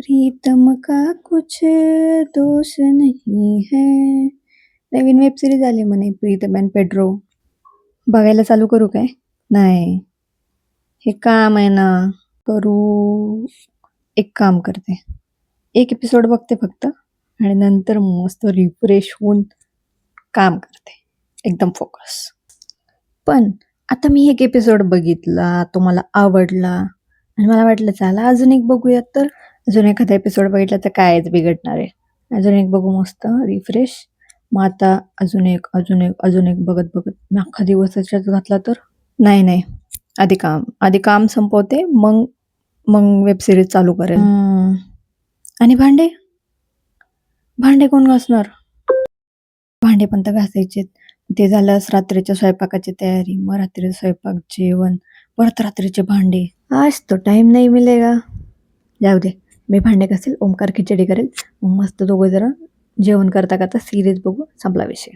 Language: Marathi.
प्रीतम का कुछ दोष नहीं है. नवीन वेब सिरीज आली म्हणे प्रीतम अँड पेड्रो. बघायला चालू करू काय? नाही, हे काम आहे ना. करू. एक काम करते, एक एपिसोड बघते फक्त आणि नंतर मस्त रिफ्रेश होऊन काम करते, एकदम फोकस. पण आता मी एक एपिसोड बघितला, तो मला आवडला आणि मला वाटलं चला अजून एक बघूयात. तर अजून एखादा एपिसोड बघितला तर कायच बिघडणार आहे. अजून एक बघू मस्त रिफ्रेश. मग आता अजून एक बघत बघत मी अख्खा दिवस त्याच्यात घातला तर नाही, आधी काम संपवते, मग वेब सिरीज चालू करेल. आणि भांडे कोण घासणार? भांडे पण तर घासायचे. ते झालंच रात्रीच्या स्वयंपाकाची तयारी, मग रात्रीचं स्वयंपाक, जेवण, परत रात्रीचे भांडे. आज तो टाइम नाही मिलेगा. जाऊ दे, मी भांडे घासेल, ओमकार खिचडी करेल, मग मस्त दोघं जरा जेवण करता करता सिरीज बघू, संपला विषय.